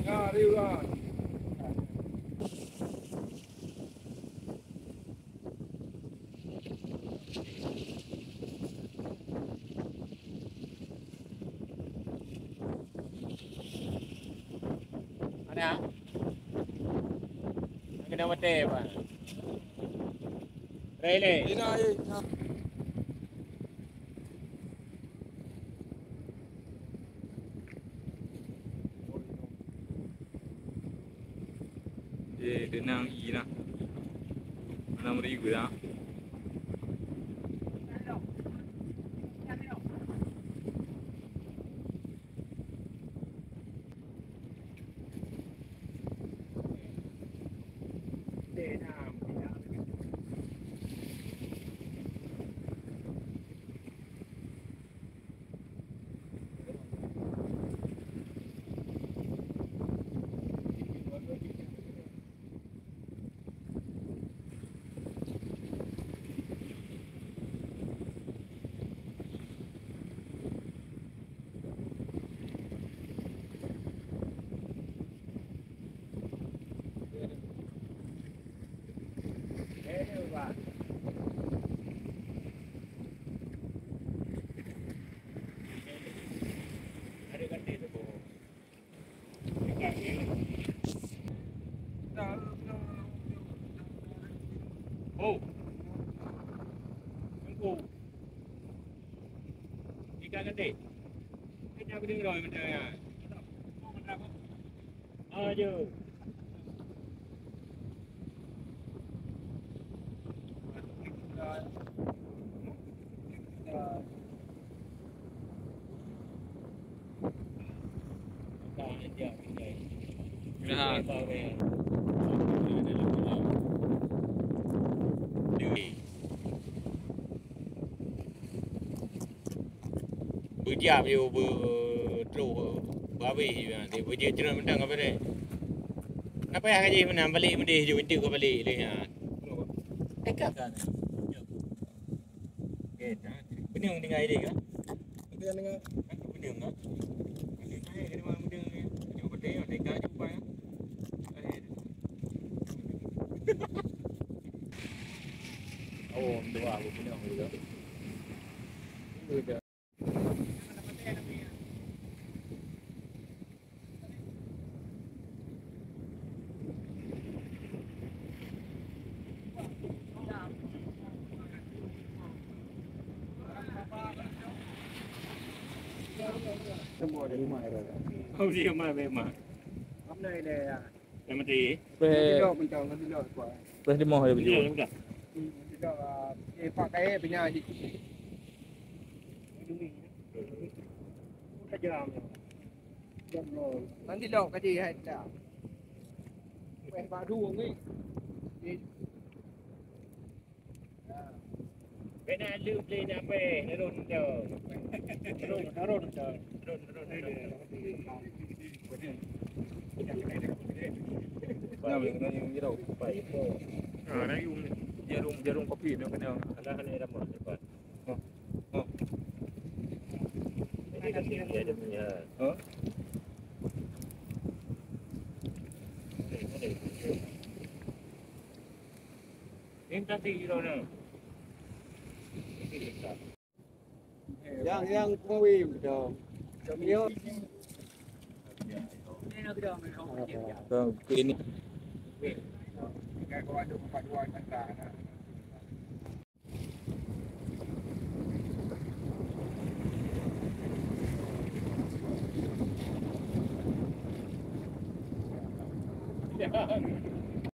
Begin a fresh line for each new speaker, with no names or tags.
Arriba.
Ada? Kena mati apa? Rele.
Ina. Denang ina. 6,000 dah. Oh, tunggu. Ikan gede. Kita gede rồi mình trời à. Chứ. Bữa giờ nhiều bữa trụ bữa về thì bữa giờ chưa mình đang ở bên đây. Apa yang kaji mana balik mendih je winter kau balik le ha. Dekat kan. Okey, bening dengan air ke? Dengan bening ke? Bening saya ke mana bening ni? Dia betul dekat jumpa ya. Oh, dua aku punya juga. Juga.
Semua dari rumah ada.
Oh, dia mana memang.
Hôm nay nè,
Làm gì?
đi đâu mình chọn đi đâu quả.
Boleh di mau ada
Bây
baju.
giờ dah.
Đi đâu là pakai punya gì. Cái giờ rồi. Nanti đâu cái gì hay chả. Quen vào đuông ấy.
Cái này lưu lên nè về, nó đồn chờ.
Nó rồi chờ.
Nah, yang yang jauh. Baik.
Ah, na yung
Jarum kopi ni kena.
ala na ira mo depan. Ini kasi dia ada punya.
Oh.
Ini tadi kilo na.
Yang kopi betul. Dia
Ini
kayak kau ada 4 kata.
Yeah.